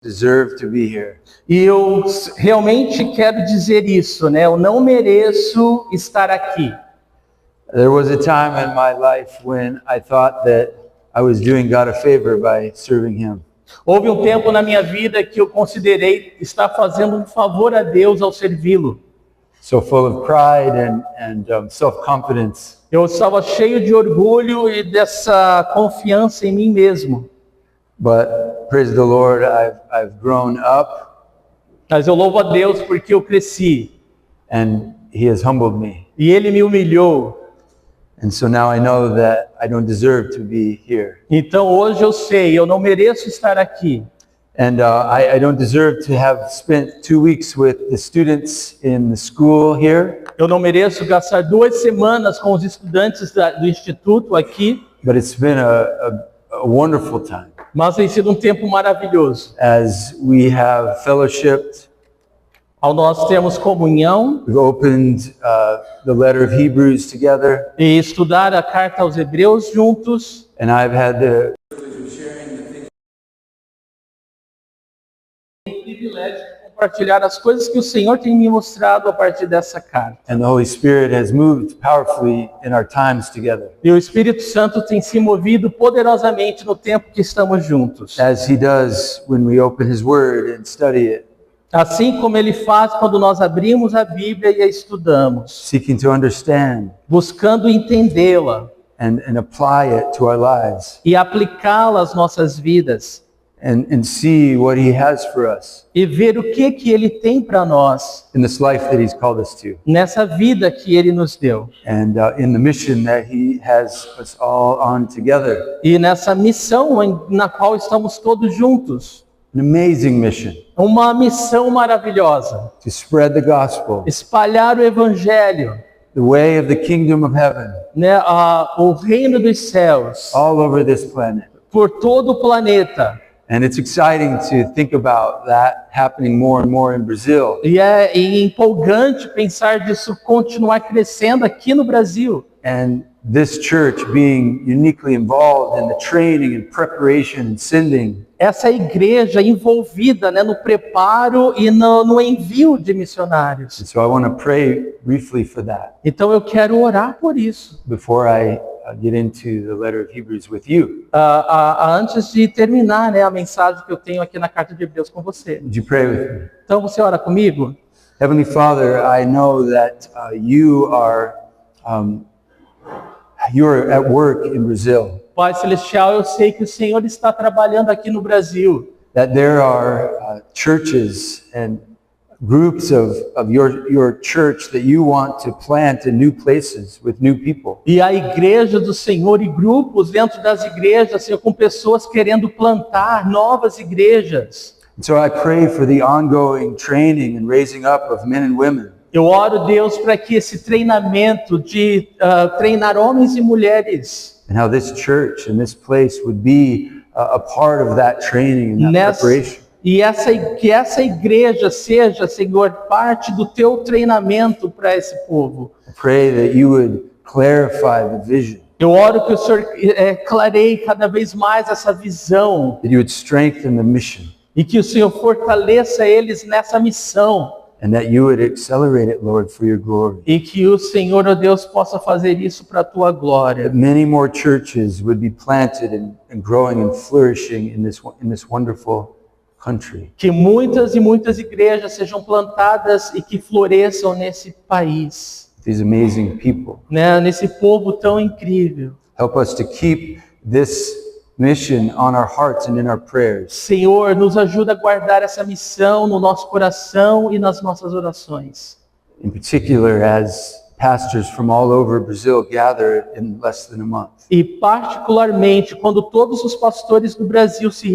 deserve to be here. E eu realmente quero dizer isso, né? Eu não mereço estar aqui. There was a time in my life when I thought that I was doing God a favor by serving Him. Houve um tempo na minha vida que eu considerei estar fazendo um favor a Deus ao servi-lo. So full of pride and self-confidence. Eu estava cheio de orgulho e dessa confiança em mim mesmo. But praise the Lord, I've grown up. Mas eu louvo a Deus porque eu cresci. And He has humbled me. E Ele me humilhou. And so now I know that I don't deserve to be here. Então hoje eu sei, eu não mereço estar aqui. And I don't deserve to have spent 2 weeks with the students in the school here. Eu não mereço gastar 2 semanas com os estudantes do instituto aqui. But it's been a wonderful time. Mas tem sido um tempo maravilhoso. As we have fellowshipped, ao nós termos comunhão, we've opened the letter of Hebrews together, e estudar a carta aos Hebreus juntos. And I've had the privilégio de compartilhar as coisas que o Senhor tem me mostrado a partir dessa carta. And the Holy Spirit has moved powerfully in our times together. E o Espírito Santo tem se movido poderosamente no tempo que estamos juntos. As He does when we open His Word and study it. Assim como Ele faz quando nós abrimos a Bíblia e a estudamos. Seeking to understand. Buscando entendê-la. And apply it to our lives. E aplicá-la às nossas vidas. And see what He has for us. E ver o que Ele tem para nós. In this life that He's called us to. Nessa vida que Ele nos deu. And in the mission that He has us all on together. E nessa missão na qual estamos todos juntos. An amazing mission. Uma missão maravilhosa. To spread the gospel. Espalhar o evangelho. The way of the kingdom of heaven. Né, o reino dos céus. All over this planet. Por todo o planeta. And it's exciting to think about that happening more and more in Brazil. E é empolgante pensar disso continuar crescendo aqui no Brasil. And this church being uniquely involved in the training and preparation and sending. Essa igreja envolvida, né, no preparo e no envio de missionários. And so I want to pray briefly for that. Então eu quero orar por isso. Before I get into the letter of Hebrews with you. Antes de terminar, né, a mensagem que eu tenho aqui na carta de Hebreus com você. Would you pray with me? Então você ora comigo? Heavenly Father, I know that you are at work in Brazil. Pai Celestial, eu sei que o Senhor está trabalhando aqui no Brasil. That there are churches and groups of your church that you want to plant in new places with new people. E a igreja do Senhor e grupos dentro das igrejas, Senhor, com pessoas querendo plantar novas igrejas. And so I pray for the ongoing training and raising up of men and women. Eu oro, Deus, para que esse treinamento de treinar homens e mulheres. And how this church and this place would be a part of that training and that preparation. E que essa igreja seja, Senhor, parte do teu treinamento para esse povo. I pray that you would clarify the vision. Eu oro que o Senhor clareie cada vez mais essa visão. That you would strengthen the mission. E que o Senhor fortaleça eles nessa missão. And that you would accelerate it, Lord, for your glory. E que o Senhor, ó Deus, possa fazer isso para a tua glória. That many more churches would be planted and growing and flourishing in this wonderful country. Que muitas e muitas igrejas sejam plantadas e que floresçam nesse país. These amazing people. Né? Nesse povo tão incrível. Help us to keep this mission on our hearts and in our prayers. Senhor, nos ajuda a guardar essa missão no nosso coração e nas nossas orações. In particular, as pastors from all over Brazil gather in less than a month. E particularmente quando todos os pastores do Brasil se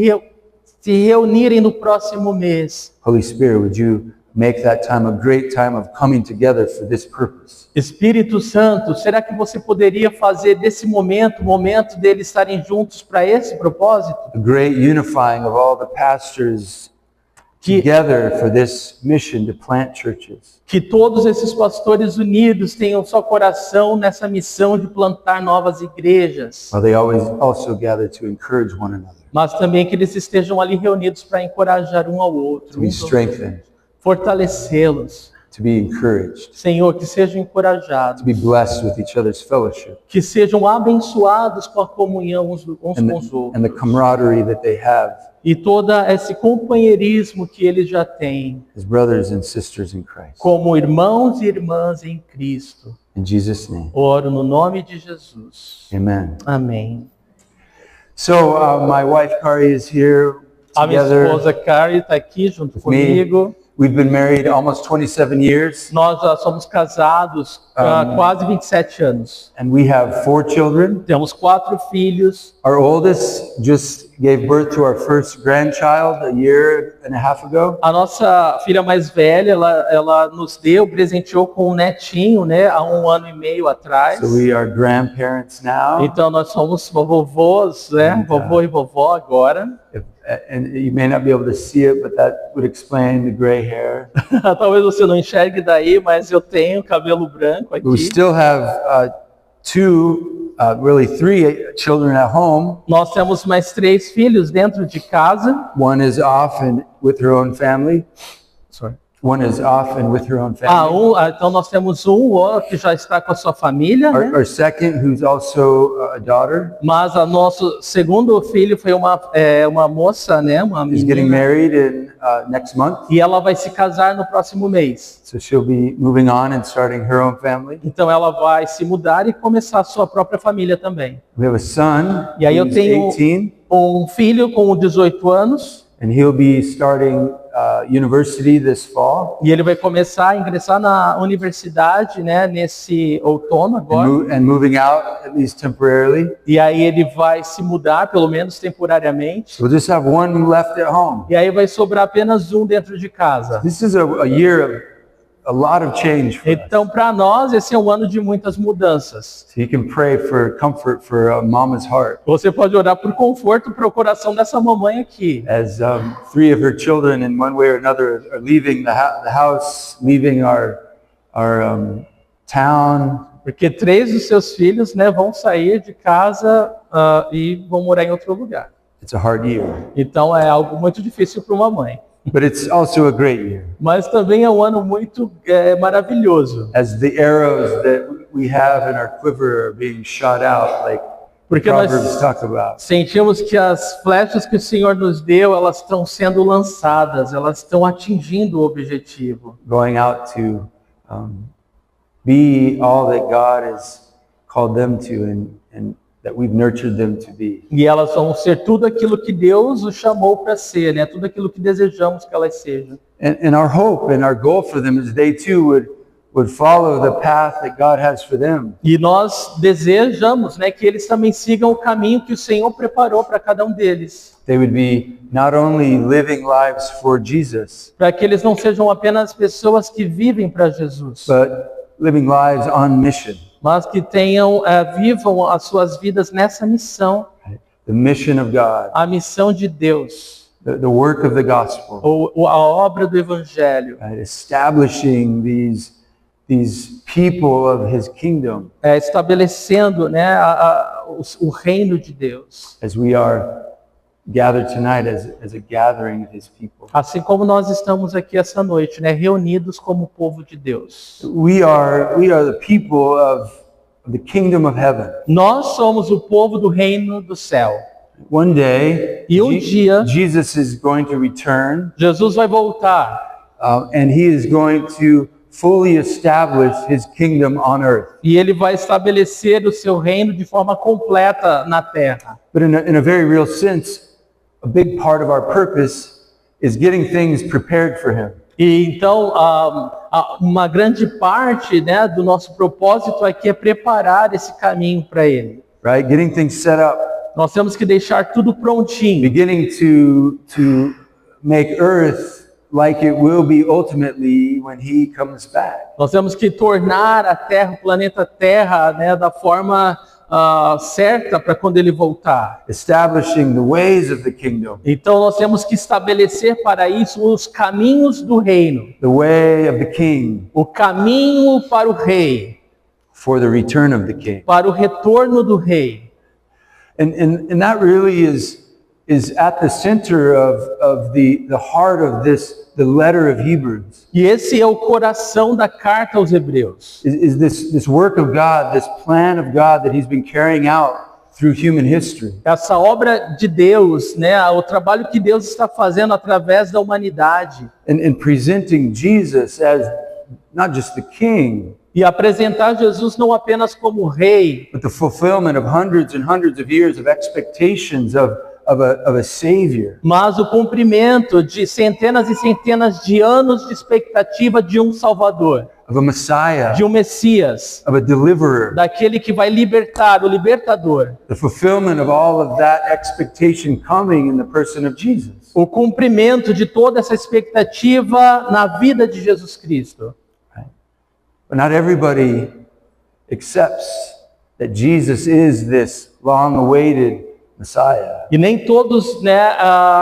reunirem no próximo mês. Holy Spirit, would you make that time a great time of coming together for this purpose? Espírito Santo, será que você poderia fazer desse momento, o momento deles estarem juntos para esse propósito? A great unifying of all the pastors together for this mission to plant churches. Que todos esses pastores unidos tenham só coração nessa missão de plantar novas igrejas, While they always also gather to encourage one another, mas também que eles estejam ali reunidos para encorajar um ao outro, to be strengthened, fortalecê-los. to be encouraged, Senhor, que sejam encorajados, to be blessed with each other's fellowship, que sejam abençoados com a comunhão uns com os outros. and the camaraderie that they have E todo esse companheirismo que eles já têm, as brothers and sisters in Christ. como irmãos e irmãs em Cristo. In Jesus' name, Oro no nome de Jesus. amen. Amém. So my wife Kari is here A minha together. esposa Carrie está aqui junto me. comigo. We've been married almost 27 years, Nós já somos casados há quase 27 anos. and we have 4 children. Temos 4 filhos. Our oldest just gave birth to our first grandchild a year and a half ago. A nossa filha mais velha, ela nos presenteou com um netinho, né, há 1 ano e meio atrás. So we are grandparents now. Então nós somos vovôs, né, vovô e vovó agora. And you may not be able to see it, but that would explain the gray hair. Talvez você não enxergue daí, mas eu tenho cabelo branco We aqui. still have 3 children at home. Nós temos mais 3 filhos dentro de casa. One is off and with her own family. Sorry. One is off and with her own family. Então nós temos um que já está com a sua família, né? Our second, who's also a daughter, Mas o nosso segundo filho foi uma moça, né? Uma is getting menina. married in next month. E ela vai se casar no próximo mês. So she'll be moving on and starting her own family. Então ela vai se mudar e começar a sua própria família também. We have a son, E aí eu who's tenho 18, um filho com 18 anos and he'll be starting university this fall, e ele vai começar a ingressar na universidade, né? Nesse outono agora. and moving out, at least temporarily. E aí ele vai se mudar, pelo menos temporariamente. We'll just have one left at home. E aí vai sobrar apenas um dentro de casa. This is a year of a lot of change for us. Então, para nós, esse é um ano de muitas mudanças. So you can pray for comfort for mama's heart, Você pode orar por conforto para o coração dessa mamãe aqui. as 3 of her children in one way or another are leaving the house, leaving our town. Porque 3 dos seus filhos, né, vão sair de casa e vão morar em outro lugar. It's a hard year, Então, é algo muito difícil para uma mãe. but it's also a great year. Mas também é um ano muito maravilhoso. As the arrows that we have in our quiver are being shot out, like Porque nós Proverbs talk about. sentimos que as flechas que o Senhor nos deu, elas estão sendo lançadas, elas estão atingindo o objetivo. Going out to be all that God has called them to and that we've nurtured them to be. E elas vão ser tudo aquilo que Deus os chamou para ser, né? Tudo aquilo que desejamos que elas sejam. And our hope and our goal for them is they too would follow the path that God has for them. E nós desejamos, né, que eles também sigam o caminho que o Senhor preparou para cada um deles. They would be not only living lives for Jesus, Para que eles não sejam apenas pessoas que vivem para Jesus, but living lives on mission. mas que vivam as suas vidas nessa missão, The mission of God, a missão de Deus, the work of the gospel, ou a obra do Evangelho, right? Establishing these people of His kingdom estabelecendo, né, o reino de Deus. as we are gathered tonight as a gathering of His people. Assim como nós estamos aqui essa noite, né, reunidos como povo de Deus. We are the people of the kingdom of heaven. Nós somos o povo do reino do céu. One day, E dia, Jesus is going to return, Jesus vai voltar and He is going to fully establish His kingdom on earth. e ele vai estabelecer o seu reino de forma completa na terra. But in a very real sense, a big part of our purpose is getting things prepared for Him. E então, uma grande parte, né, do nosso propósito aqui é preparar esse caminho para ele. Right? Getting things set up, Nós temos que deixar tudo prontinho. beginning to make earth like it will be ultimately when He comes back. Nós temos que tornar a Terra, o planeta Terra, né, da forma certa para quando ele voltar. establishing the ways of the kingdom, Então nós temos que estabelecer para isso os caminhos do reino, the way of the king o caminho para o rei, for the return of the king. para o retorno do rei. And that really is at the center of the heart of the letter of Hebrews. E esse é o coração da carta aos Hebreus. Is this work of God, this plan of God that he's been carrying out through human history. Essa obra de Deus, né, o trabalho que Deus está fazendo através da humanidade. And presenting Jesus as not just the king, E apresentar Jesus não apenas como rei, but the fulfillment of hundreds and hundreds of years of expectations of a savior. mas o cumprimento de centenas e centenas de anos de expectativa de um Salvador, Of a Messiah, de um Messias, of a deliverer, daquele que vai libertar, o libertador. the fulfillment of all of that expectation coming in the person of Jesus. O cumprimento de toda essa expectativa na vida de Jesus Cristo. But not everybody accepts that Jesus is this long-awaited Messiah. E nem todos, né,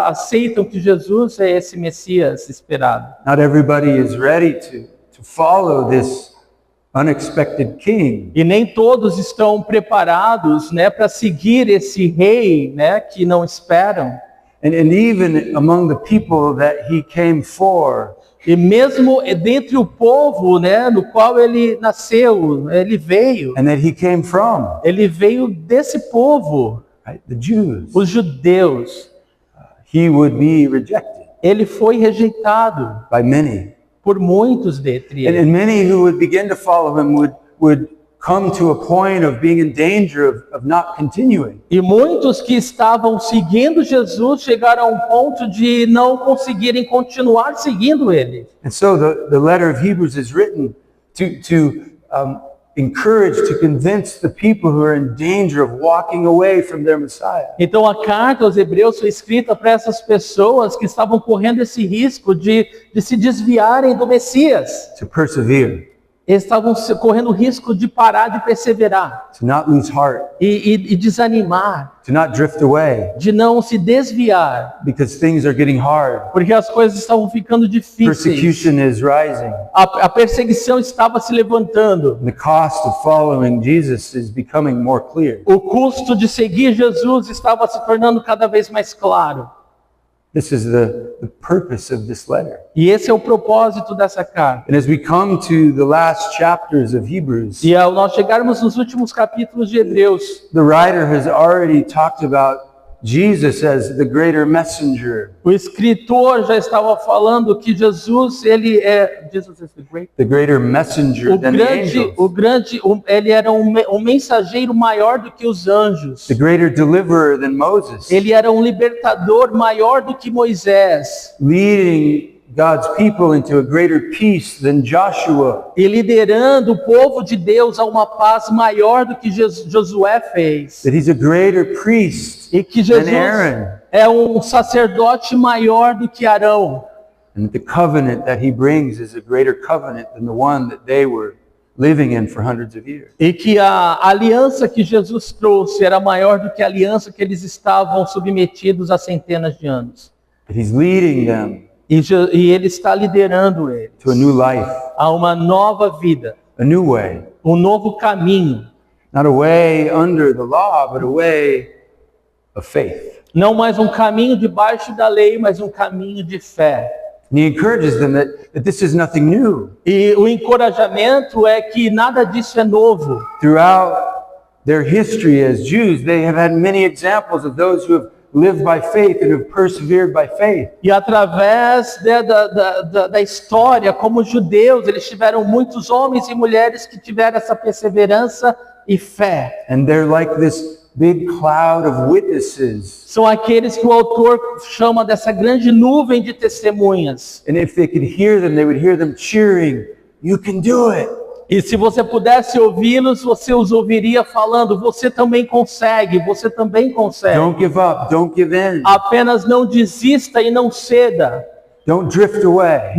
aceitam que Jesus é esse Messias esperado. Not everybody is ready to follow this unexpected king. E nem todos estão preparados, né, para seguir esse rei, né, que não esperam. And even among the people that he came for, E mesmo dentre o povo, né, no qual ele nasceu, ele veio and that he came from, desse povo, right, the Jews, os judeus. he would be rejected Ele foi rejeitado by many. por muitos dentre eles. And many who would begin to follow him would come to a point of being in danger of not continuing. E muitos que estavam seguindo Jesus chegaram a um ponto de não conseguirem continuar seguindo ele. And so the letter of Hebrews is written to encourage, to convince the people who are in danger of walking away from their Messiah. Então a carta aos Hebreus foi escrita para essas pessoas que estavam correndo esse risco de se desviarem do Messias. To persevere, Eles estavam correndo o risco de parar de perseverar to not lose heart, e desanimar, to not drift away, de não se desviar, because things are getting hard. porque as coisas estavam ficando difíceis. Persecution is rising. A perseguição estava se levantando. The cost of following Jesus is becoming more clear. O custo de seguir Jesus estava se tornando cada vez mais claro. This is the purpose of this letter. E esse é o propósito dessa carta. And as we come to the last chapters of Hebrews, E ao nós chegarmos nos últimos capítulos de Hebreus, the writer has already talked about Jesus as the greater messenger, o escritor já estava falando que Jesus, ele é Jesus is the great. the greater messenger than the angels, Ele era um mensageiro maior do que os anjos. the greater deliverer than Moses, Ele era um libertador maior do que Moisés. leading God's people into a greater peace than Joshua, E liderando o povo de Deus a uma paz maior do que Josué fez. that he's a greater priest E que than Jesus Aaron, é um sacerdote maior do que Arão. and the covenant that he brings is a greater covenant than the one that they were living in for hundreds of years. E que a aliança que Jesus trouxe era maior do que a aliança que eles estavam submetidos há centenas de anos. That he's leading them E ele está liderando eles to a new life, a uma nova vida, a new way, um novo caminho. not a way under the law, but a way of faith. Não mais um caminho debaixo da lei, mas um caminho de fé. And he encourages them that this is nothing new. E o encorajamento é que nada disso é novo. Throughout their history as Jews, they have had many examples of those who have lived by faith and have persevered by faith. E através da história, como judeus, eles tiveram muitos homens e mulheres que tiveram essa perseverança e fé. And they're like this big cloud of witnesses. São aqueles que o autor chama dessa grande nuvem de testemunhas. And if they could hear them, they would hear them cheering, "You can do it." E se você pudesse ouvi-los, você os ouviria falando, você também consegue, você também consegue. Don't give up, don't give in. Apenas não desista e não ceda. Don't drift away.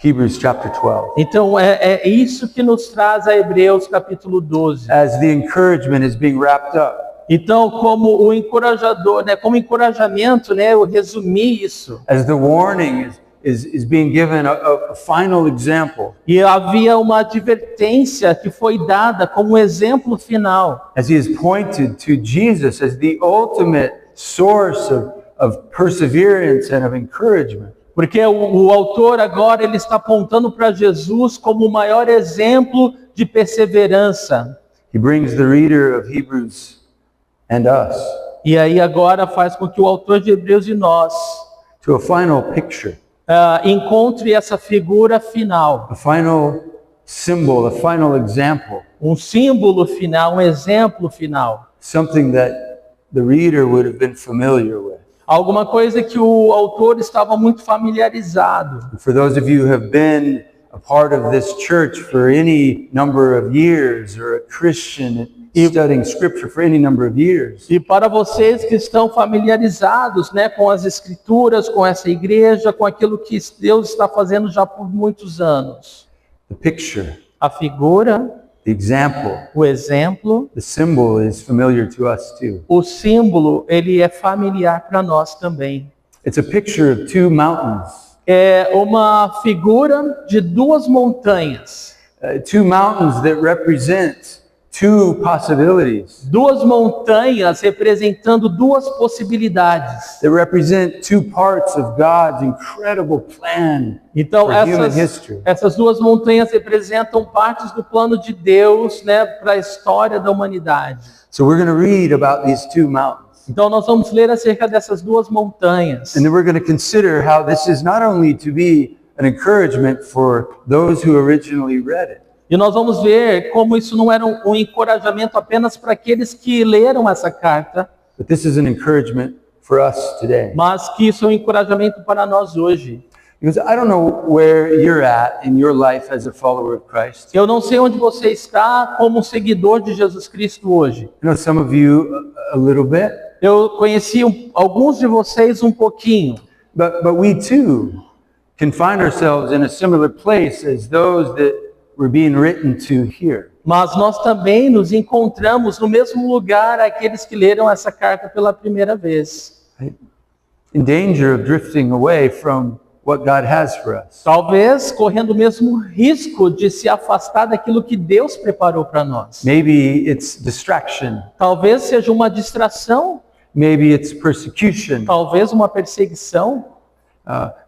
Hebrews chapter 12. Então é isso que nos traz a Hebreus capítulo 12. As the encouragement is being wrapped up, Então, como o encorajador, né, como encorajamento, né, eu resumi isso. as the warning is being given a final example, E havia uma advertência que foi dada como exemplo final. as he has pointed to Jesus as the ultimate source of perseverance and of encouragement. Porque o autor agora ele está apontando para Jesus como o maior exemplo de perseverança. He brings the reader of Hebrews and us E aí agora faz com que o autor de Hebreus e nós to a final picture, encontre essa figura final. a final symbol, a final example, Um símbolo final, um exemplo final. something that the reader would have been familiar with. Alguma coisa que o autor estava muito familiarizado. And for those of you who have been a part of this church for any number of years, or a Christian studying scripture for any number of years, E para vocês que estão familiarizados, né, com as escrituras, com essa igreja, com aquilo que Deus está fazendo já por muitos anos. the picture, A figura, the example, o exemplo, the symbol is familiar to us too. o símbolo, ele é familiar para nós também. It's a picture of two mountains, É uma figura de duas montanhas. two mountains that represent two possibilities, Duas montanhas representando duas possibilidades. that represent two parts of God's incredible plan Então, for human history. essas duas montanhas representam partes do plano de Deus, né, para a história da humanidade. So we're going to read about these two mountains. Então, nós vamos ler acerca dessas duas montanhas. And then we're going to consider how this is not only to be an encouragement for those who originally read it, E nós vamos ver como isso não era um encorajamento apenas para aqueles que leram essa carta, but this is an encouragement for us today. mas que isso é um encorajamento para nós hoje. Because I don't know where you're at in your life as a follower of Christ. Eu não sei onde você está como seguidor de Jesus Cristo hoje. I know some of you a little bit, Eu conheci alguns de vocês um pouquinho, but we too can find ourselves in a similar place as those that were being written to here. mas nós também nos encontramos no mesmo lugar aqueles que leram essa carta pela primeira vez. In danger of drifting away from what God has for us. Talvez correndo o mesmo risco de se afastar daquilo que Deus preparou para nós. Maybe it's distraction. Talvez seja uma distração, Maybe it's persecution. talvez uma perseguição,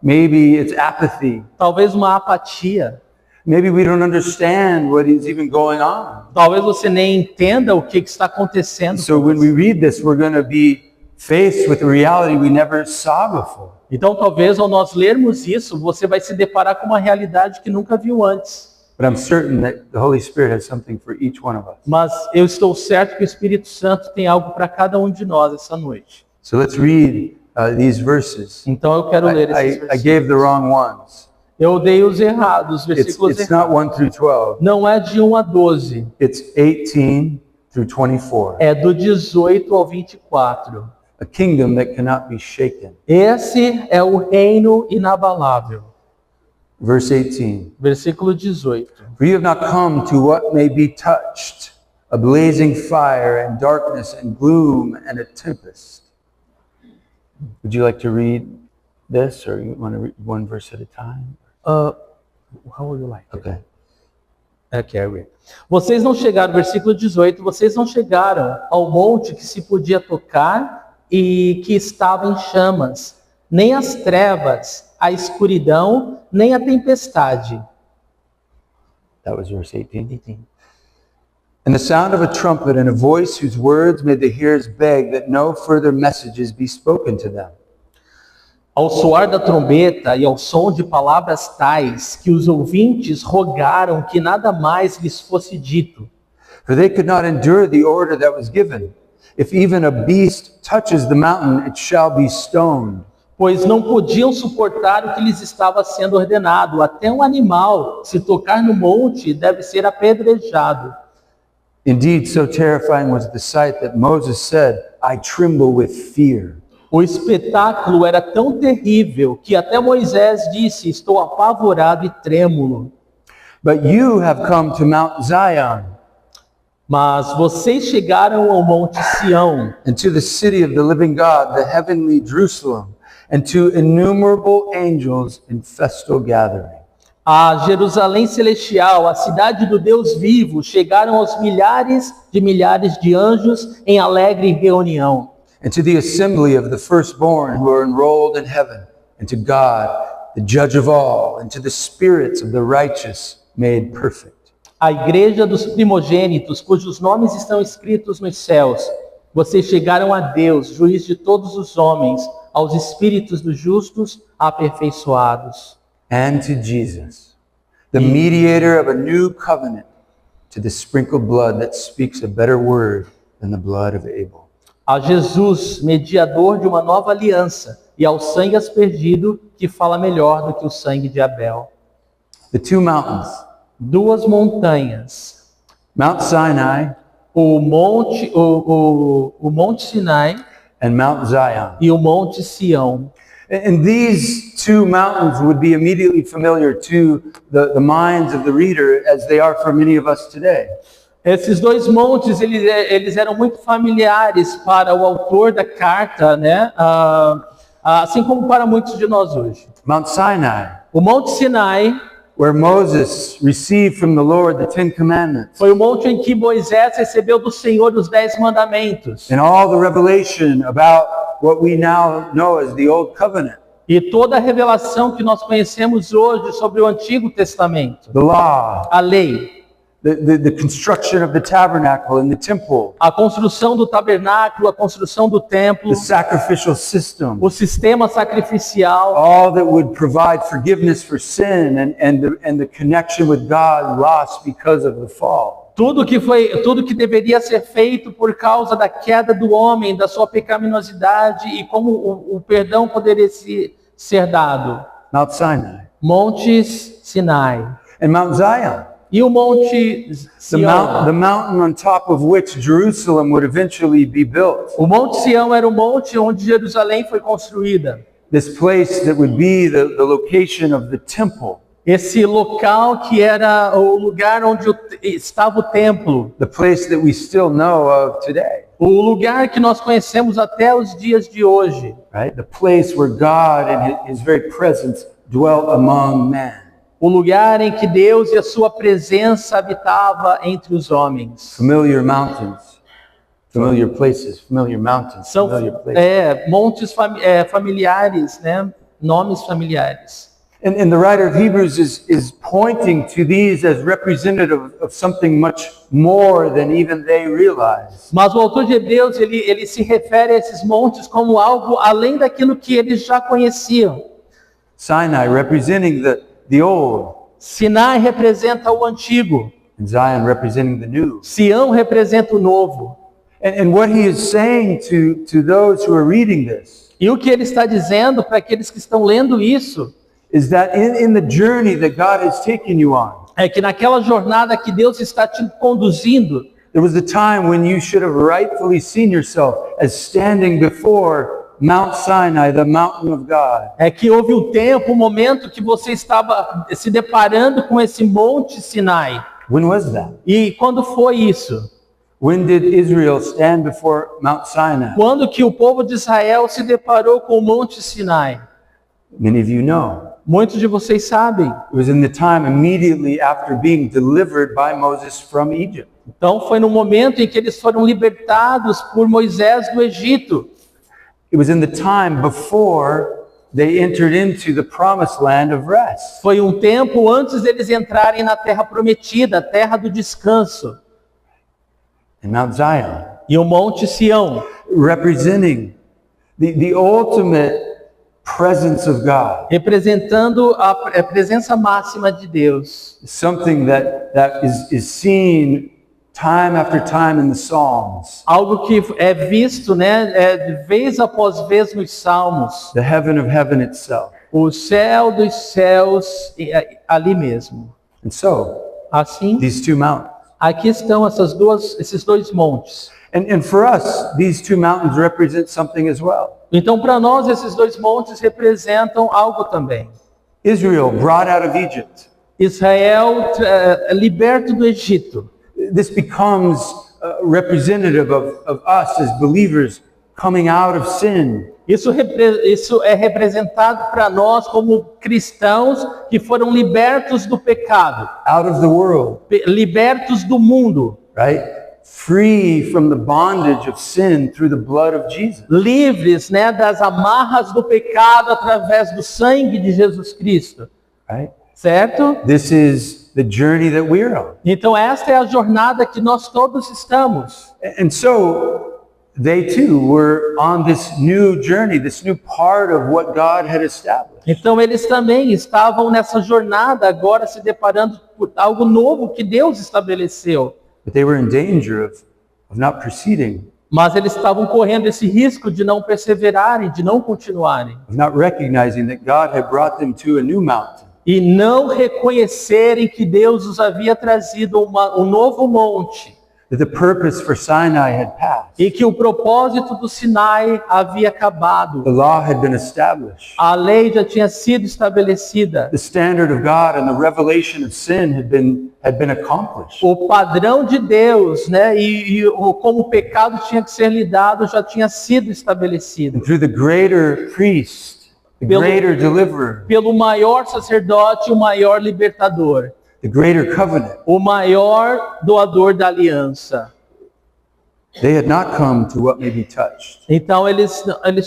Maybe it's apathy. talvez uma apatia. Maybe we don't understand what is even going on. Talvez você nem entenda o que está acontecendo. So when we read this, we're going to be faced with a reality we never saw before. Então, talvez ao nós lermos isso, você vai se deparar com uma realidade que nunca viu antes. But I'm certain that the Holy Spirit has something for each one of us. Mas eu estou certo que o Espírito Santo tem algo para cada um de nós essa noite. So let's read these verses. Então eu quero ler esses I versículos. gave the wrong ones. Eu dei os errados, os versículos It's errados. not 1 through 12. Não é de 1 a 12, It's 18 through 24. é do 18 ao 24. A kingdom that cannot be shaken. Esse é o reino inabalável. Verse 18. Versículo 18. For you have not come to what may be touched, a blazing fire and darkness and gloom and a tempest. Would you like to read this, or you want to read one verse at a time? How would you like? Okay. Okay, I read. Vocês não chegaram, versículo 18, vocês não chegaram ao monte que se podia tocar e que estava em chamas, nem as trevas, a escuridão, nem a tempestade. That was verse 18. And the sound of a trumpet and a voice whose words made the hearers beg that no further messages be spoken to them. Ao soar da trombeta e ao som de palavras tais que os ouvintes rogaram que nada mais lhes fosse dito. For they could not endure the order that was given. If even a beast touches the mountain, it shall be stoned. Pois não podiam suportar o que lhes estava sendo ordenado. Até um animal, se tocar no monte, deve ser apedrejado. Indeed, so terrifying was the sight that Moses said, I tremble with fear. O espetáculo era tão terrível que até Moisés disse: estou apavorado e trêmulo. But you have come to Mount Zion Mas vocês chegaram ao Monte Sião, and to the city of the living God, the heavenly Jerusalem, and to innumerable angels in festal gathering. a Jerusalém celestial, a cidade do Deus vivo, chegaram aos milhares de anjos em alegre reunião. And to the assembly of the firstborn who are enrolled in heaven, and to God, the judge of all, and to the spirits of the righteous made perfect. A igreja dos primogênitos, cujos nomes estão escritos nos céus. Vocês chegaram a Deus, juiz de todos os homens, aos espíritos dos justos aperfeiçoados. And to Jesus, the mediator of a new covenant, to the sprinkled blood that speaks a better word than the blood of Abel. A Jesus, mediador de uma nova aliança, e ao sangue aspergido, que fala melhor do que o sangue de Abel. The two mountains, Duas montanhas, Mount Sinai o Monte Sinai and Mount Zion. e o Monte Sião. And these two mountains would be immediately familiar to the minds of the reader as they are for many of us today. Esses dois montes, eles eram muito familiares para o autor da carta, né? Assim como para muitos de nós hoje. Mount Sinai, O Monte Sinai where Moses received from the Lord the Ten Commandments foi o monte em que Moisés recebeu do Senhor os 10 mandamentos. and all the revelation about what we now know as the Old Covenant, E toda a revelação que nós conhecemos hoje sobre o Antigo Testamento. the law, A lei, the construction of the tabernacle and the temple, a construção do tabernáculo, a construção do templo, the sacrificial system, o sistema sacrificial, all that would provide forgiveness for sin and the connection with God lost because of the fall. tudo que deveria ser feito por causa da queda do homem, da sua pecaminosidade e como o perdão poderia ser dado. Mount Sinai. Montes Sinai. And Mount Zion, E o Monte the Sião. mountain on top of which Jerusalem would eventually be built. O Monte Sião era o monte onde Jerusalém foi construída. This place that would be the location of the temple, Esse local que era o lugar onde estava o templo. the place that we still know of today, O lugar que nós conhecemos até os dias de hoje. right? The place where God and his very presence dwelt among men. O lugar em que Deus e a sua presença habitava entre os homens. Familiar mountains, familiar places, familiar mountains, São familiar places. montes familiares, né? Nomes familiares. And the writer of Hebrews is pointing to these as representative of something much more than even they realize. Mas o autor de Hebreus, ele se refere a esses montes como algo além daquilo que eles já conheciam. Sinai representing the old, Sinai representa o antigo. and Zion representing the new. Sião representa o novo. And what he is saying to those who are reading this E o que ele está dizendo para aqueles que estão lendo isso is that in the journey that God has taken you on, é que naquela jornada que Deus está te conduzindo, there was a time when you should have rightfully seen yourself as standing before Mount Sinai, the mountain of God. é que houve um tempo, um momento que você estava se deparando com esse Monte Sinai. When was that? E quando foi isso? When did Israel stand before Mount Sinai? Quando que o povo de Israel se deparou com o Monte Sinai? Many of you know. Muitos de vocês sabem. It was in the time immediately after being delivered by Moses from Egypt. Então foi no momento em que eles foram libertados por Moisés do Egito. It was in the time before they entered into the promised land of rest. Foi um tempo antes deles entrarem na terra prometida, a terra do descanso. And Mount Zion, E o Monte Sião, representing the ultimate presence of God. representando a presença máxima de Deus. Something that is seen time after time in the Psalms. Algo que é visto, né, de vez após vez nos Salmos. The heaven of heaven itself. O céu dos céus ali mesmo. And so, Assim, these two mountains. aqui estão esses dois montes. And for us, these two mountains represent something as well. Então, para nós, esses dois montes representam algo também. Israel brought out of Egypt. Israel liberto do Egito. This becomes representative of us as believers coming out of sin. Isso é representado para nós como cristãos que foram libertos do pecado, Out of the world, libertos do mundo, right? Free from the bondage of sin through the blood of Jesus. livres, né, das amarras do pecado através do sangue de Jesus Cristo, Right? certo? This is the journey that we're on. Então esta é a jornada que nós todos estamos. And so they too were on this new journey, this new part of what God had established. Então eles também estavam nessa jornada agora se deparando por algo novo que Deus estabeleceu. But they were in danger of not proceeding, Mas eles estavam correndo esse risco de não perseverarem, de não continuarem. of not recognizing that God had brought them to a new mountain. E não reconhecerem que Deus os havia trazido um novo monte. That the purpose for Sinai had passed. E que o propósito do Sinai havia acabado. The law had been established. A lei já tinha sido estabelecida. The standard of God and the revelation of sin had been accomplished. O padrão de Deus, né, como o pecado tinha que ser lidado já tinha sido estabelecido. And through the greater priest, the Pelo- greater deliverer, Pelo maior sacerdote, o maior libertador, the greater covenant, o maior doador da aliança. they had not come to what may be touched. Então eles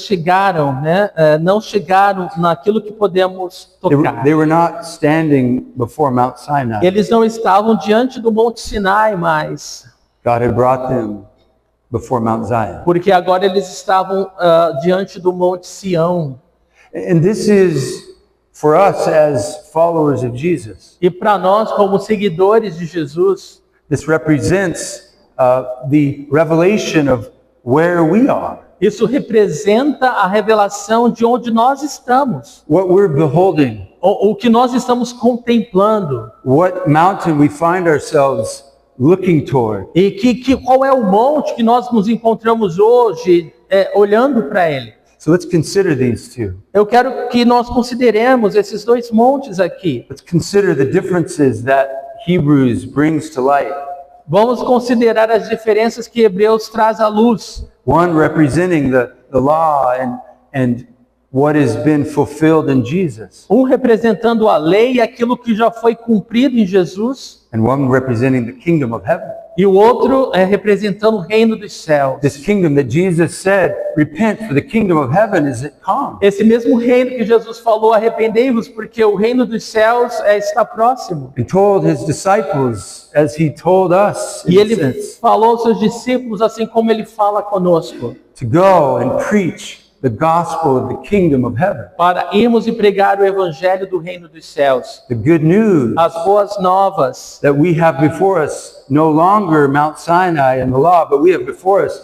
chegaram, né? Não chegaram naquilo que podemos tocar. They were not standing before Mount Sinai. Eles não estavam diante do Monte Sinai mais, God had brought them before Mount Zion. porque agora eles estavam diante do Monte Sião. And this is for us as followers of Jesus. E para nós, como seguidores de Jesus, This represents the revelation of where we are, isso representa a revelação de onde nós estamos, what we're beholding, o que nós estamos contemplando. what mountain we find ourselves looking toward. E qual é o monte que nós nos encontramos hoje, olhando para ele. So let's consider these two. Eu quero que nós consideremos esses dois montes aqui. Let's consider the differences that Hebrews brings to light. Vamos considerar as diferenças que Hebreus traz à luz. One representing the law and what has been fulfilled in Jesus, Um representando a lei e aquilo que já foi cumprido em Jesus, and one representing the kingdom of heaven. e o outro representando o reino dos céus. This kingdom that Jesus said, repent for the kingdom of heaven is at come. Esse mesmo reino que Jesus falou, arrependei-vos, porque o reino dos céus está próximo. And told his disciples, as he told us, E in a ele sense, falou aos seus discípulos, assim como ele fala conosco, to go and preach the gospel of the kingdom of heaven. para irmos e pregar o evangelho do reino dos céus. The good news As boas novas, that we have before us no longer Mount Sinai and the law, but we have before us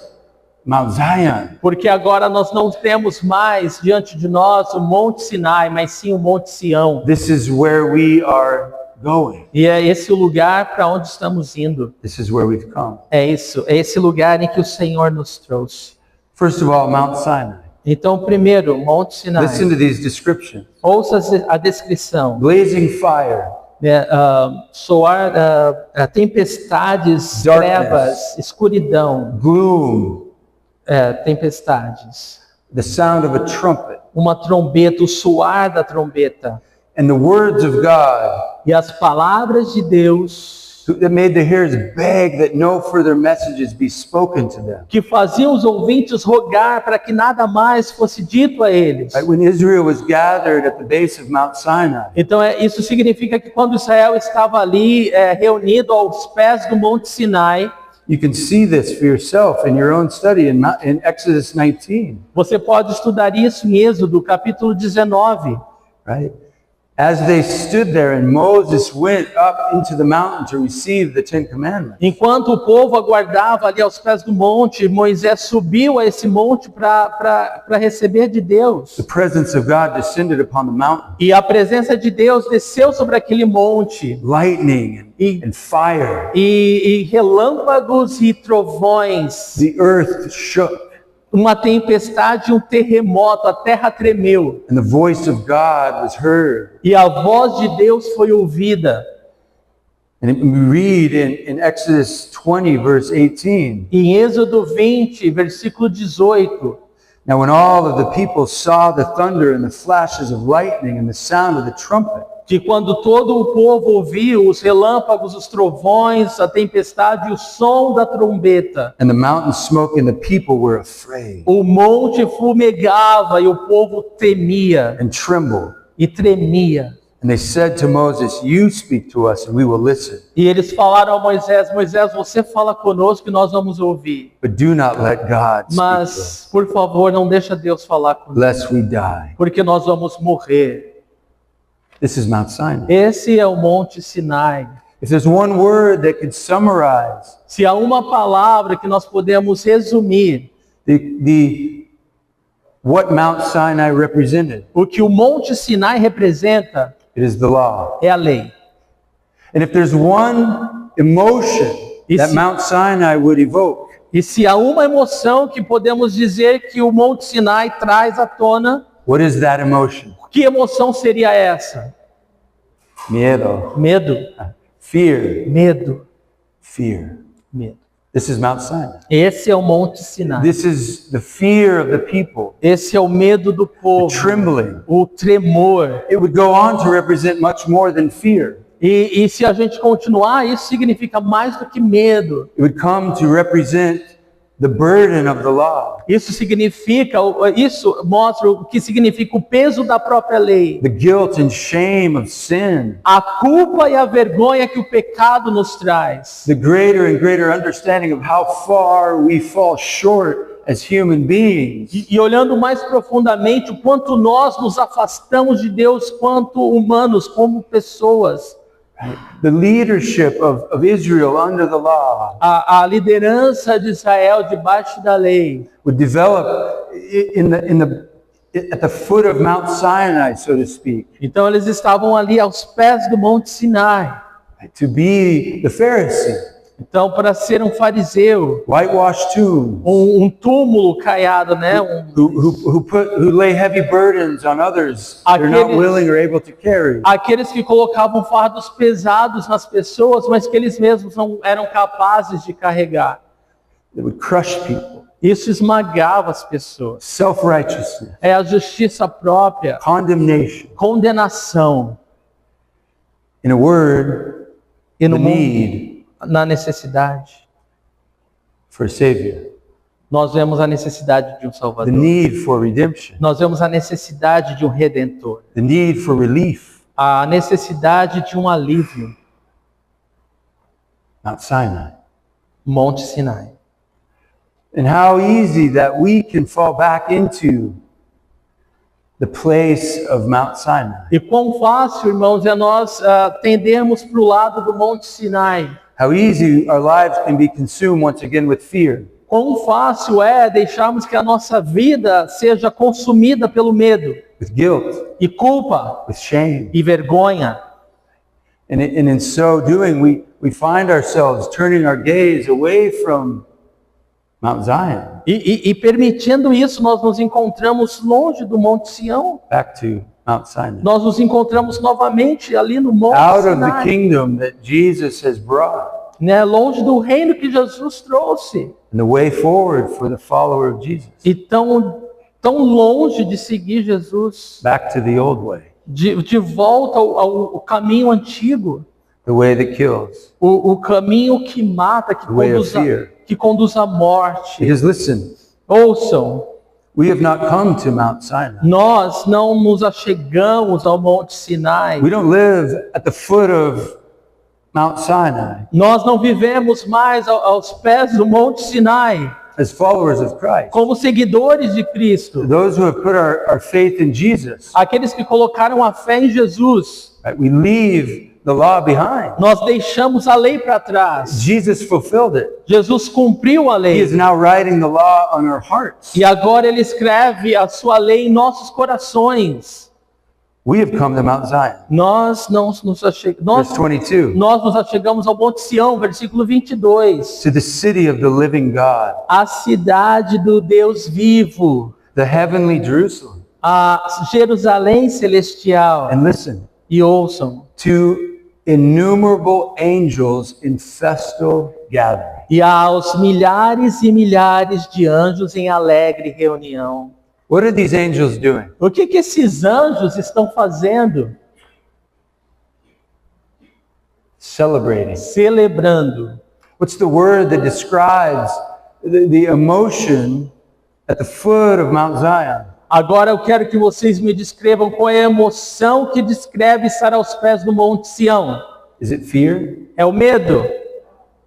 Mount Zion. porque agora nós não temos mais diante de nós o Monte Sinai, mas sim o Monte Sião. This is where we are going. E é esse o lugar para onde estamos indo. This is where we've come. É isso, é esse lugar em que o Senhor nos trouxe. First of all, Mount Sinai. Então, primeiro, Monte Sinai. Listen to these descriptions. Ouça a descrição. Blazing fire, Soar tempestades, Darkness. trevas, escuridão, gloom, tempestades. the sound of a trumpet, Uma trombeta, o soar da trombeta. and the words of God E as palavras de Deus that made the hearers beg that no further messages be spoken to them. que faziam os ouvintes rogar para que nada mais fosse dito a eles. Right? When Israel was gathered at the base of Mount Sinai, Então, isso significa que quando Israel estava ali reunido aos pés do Monte Sinai, you can see this for yourself in your own study in Exodus 19, você pode estudar isso em Êxodo, capítulo 19. right? As they stood there and Moses went up into the mountain to receive the Ten Commandments, Enquanto o povo aguardava ali aos pés do monte, Moisés subiu a esse monte para receber de Deus. the presence of God descended upon the mountain, E a presença de Deus desceu sobre aquele monte. lightning and fire. E relâmpagos e trovões, The earth shook, uma tempestade e um terremoto, a terra tremeu. and the voice of God was heard. E a voz de Deus foi ouvida. And we read in Exodus 20, verse 18, Em Êxodo 20, versículo 18. now when all of the people saw the thunder and the flashes of lightning and the sound of the trumpet, Que quando todo o povo ouviu os relâmpagos, os trovões, a tempestade e o som da trombeta, and the mountain smoke and the people were afraid o monte fumegava e o povo temia and trembled. e tremia. And they said to Moses, you speak to us and we will listen, E eles falaram a Moisés, Moisés, você fala conosco e nós vamos ouvir. but do not let God speak to us, Mas, por favor, não deixa Deus falar conosco, lest we die. porque nós vamos morrer. This is Mount Sinai. Esse é o Monte Sinai. If there's one word that could summarize Se há uma palavra que nós podemos resumir what Mount Sinai represented, o que o Monte Sinai representa, it is the law. é a lei. And if there's one emotion that Mount Sinai would evoke, E se há uma emoção que podemos dizer que o Monte Sinai traz à tona, what is that emotion? que emoção seria essa? Miedo. Medo, Fear. medo, Fear. medo. This is Mount Sinai. Esse é o Monte Sinai. This is the fear of the people, Esse é o medo do povo, trembling. o tremor. It would go on to represent much more than fear. E se a gente continuar, isso significa mais do que medo. It would come to represent the burden of the law, Isso mostra o que significa o peso da própria lei. the guilt and shame of sin, A culpa e a vergonha que o pecado nos traz. the greater and greater understanding of how far we fall short as human beings. E olhando mais profundamente, o quanto nós nos afastamos de Deus quanto humanos, como pessoas. The leadership of Israel under the law A liderança de Israel debaixo da lei would develop at the foot of Mount Sinai, so to speak, Então eles estavam ali aos pés do Monte Sinai. to be the Pharisee, Então, para ser um fariseu, whitewashed tomb, um túmulo caiado, né? who lay heavy burdens on others they're not willing or able to carry. Aqueles que colocavam fardos pesados nas pessoas, mas que eles mesmos não eram capazes de carregar. That would crush people. Isso esmagava as pessoas. Self-righteousness, É a justiça própria, condemnation. condenação. In a word, E no the mundo, need na necessidade, for a Savior, nós vemos a necessidade de um the Salvador. need for redemption, Nós vemos a necessidade de um Redentor. the need for relief. A necessidade de um alívio. Mount Sinai. Monte Sinai. And how easy that we can fall back into the place of Mount Sinai. E quão fácil, irmãos, é nós tendermos para o lado do Monte Sinai. How easy our lives can be consumed once again with fear. Quão fácil é deixarmos que a nossa vida seja consumida pelo medo with guilt, e culpa with shame. e vergonha. And in so doing, we find ourselves turning our gaze away from Mount Zion, E permitindo isso, nós nos encontramos longe do Monte Sião. back to Mount Sinai. Nós nos encontramos novamente ali no Monte Out of the Sinai, kingdom that Jesus has brought, né? Longe do reino que Jesus trouxe. and the way forward for the follower of Jesus, E tão longe de seguir Jesus, back to the old way, de volta ao caminho antigo, the way that kills. o caminho que mata, way of fear. que conduz à morte. Because listen, Ouçam, we have not come to Mount Sinai. nós não nos achegamos ao Monte Sinai. We don't live at the foot of Mount Sinai Nós não vivemos mais aos pés do Monte Sinai as followers of Christ, como seguidores de Cristo, those who have put our faith in Jesus, aqueles que colocaram a fé em Jesus, right? We leave the law behind. nós deixamos a lei para trás. Jesus fulfilled it. Jesus cumpriu a He is lei. now writing the law on our hearts. E agora ele escreve a sua lei em nossos corações. We have come to Mount Zion. Nós nos achegamos ao Monte Sião, versículo 22. To the city of the living God, A cidade do Deus vivo, the heavenly Jerusalem. a Jerusalém celestial. And listen, E ouçam. to innumerable angels in festal gathering. E aos milhares e milhares de anjos em alegre reunião. What are these angels doing? O que esses anjos estão fazendo? Celebrating. Celebrando. What's the word that describes the emotion at the foot of Mount Zion? Agora eu quero que vocês me descrevam qual é a emoção que descreve estar aos pés do Monte Sião. Is it fear? É o medo?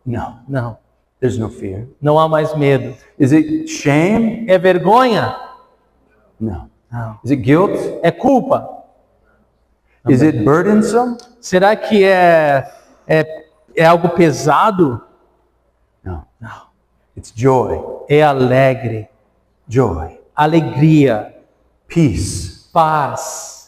No, Não, there's no fear. não há mais medo. Is it shame? É vergonha? No. Não. Is it guilt? É culpa? Is it burdensome? Será que é algo pesado? No. Não. It's joy. É alegre, Joy. alegria, Peace. paz.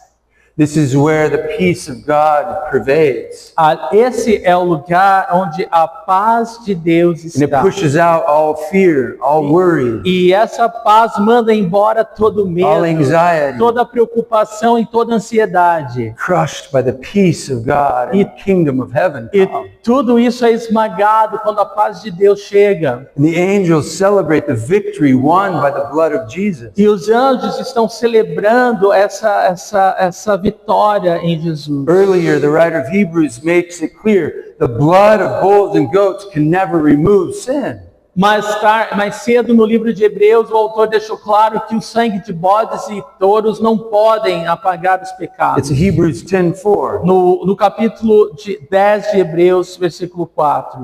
This is where the peace of God pervades. Esse é o lugar onde a paz de Deus And it está. pushes out all fear, all worry, E essa paz manda embora todo all medo, anxiety, toda preocupação e toda ansiedade. crushed by the peace of God and the kingdom of heaven E come. tudo isso é esmagado quando a paz de Deus chega. And the angels celebrate the victory won by the blood of Jesus. E os anjos estão celebrando essa vitória em Jesus. Earlier, the writer of Hebrews makes it clear the blood of bulls and goats can never remove sin. Mais cedo no livro de Hebreus, o autor deixou claro que o sangue de bodes e touros não podem apagar os pecados. It's Hebrews 10:4. No capítulo 10 de Hebreus, versículo 4.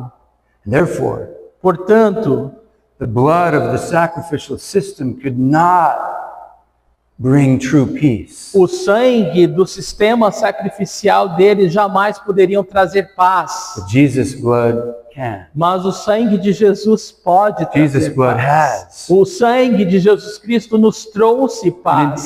And therefore, Portanto, the blood of the sacrificial system could not bring true peace. o sangue do sistema sacrificial deles jamais poderiam trazer paz. But Jesus' blood can. Mas o sangue de Jesus pode Jesus' trazer blood paz. has. O sangue de Jesus Cristo nos trouxe paz.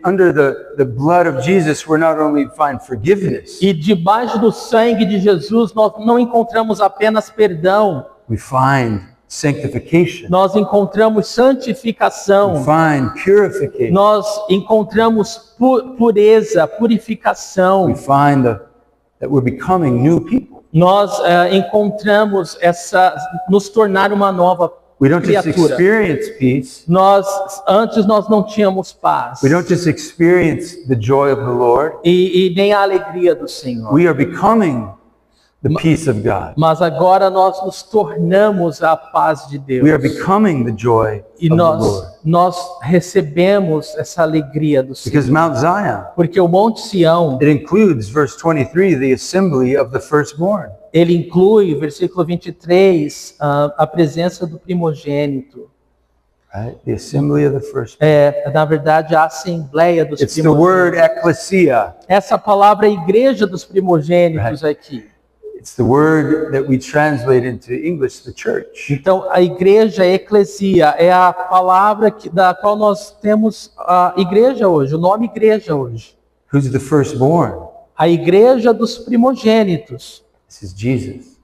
Under the blood of Jesus, we're not only find forgiveness, E debaixo do sangue de Jesus nós não encontramos apenas perdão, we find sanctification, nós encontramos we santificação, find purification, nós encontramos pureza, purificação, we find that we're becoming new people. nós encontramos nos tornar uma nova We don't just criatura. experience peace, Antes nós não tínhamos paz we don't just experience the joy of the Lord, e nem a alegria do Senhor. we are becoming the peace of God. Mas agora nós nos tornamos a paz de Deus. We are becoming the joy E of the Lord. nós recebemos essa alegria do Senhor. Because Mount Zion, Porque o Monte Sião, it includes, verse 23, the assembly of the firstborn. ele inclui, versículo 23, a presença do primogênito. Right? The assembly of the firstborn. Na verdade, a assembleia dos It's the primogênitos. word ecclesia. Essa palavra igreja dos primogênitos aqui. It's the word that we translate into English, the church. Então, a igreja, a eclesia, é a palavra da qual nós temos a igreja hoje, o nome igreja hoje. Who's the firstborn? A igreja dos primogênitos, This is Jesus,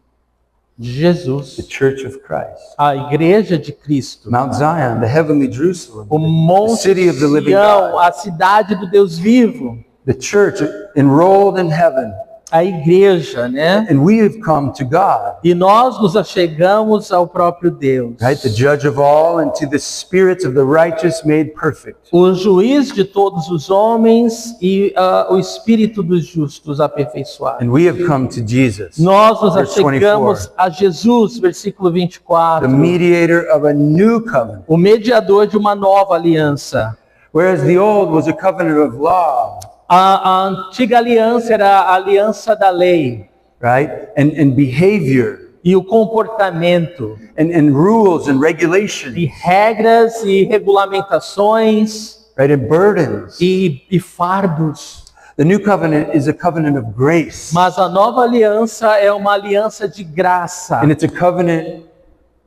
de Jesus. the church of Christ. A igreja de Cristo. Mount Zion, the heavenly Jerusalem, O the Monte city of the living Sião, God. a cidade do Deus vivo. The church enrolled in heaven. A igreja, né? And we have come to God, E nós nos achegamos ao próprio Deus. right? The judge of all, and to the spirits of the righteous made perfect. O juiz de todos os homens e o espírito dos justos aperfeiçoado. And we have come to Jesus, Nós nos Verse achegamos 24. a Jesus, versículo the 24, mediator of a new covenant. o mediador de uma nova aliança. Whereas the old was a covenant of law, A antiga aliança era a aliança da lei, right? And behavior. e o comportamento, and rules and regulations, e regras e regulamentações right? And burdens. e fardos. The new covenant is a covenant of grace. Mas a nova aliança é uma aliança de graça. And it's a covenant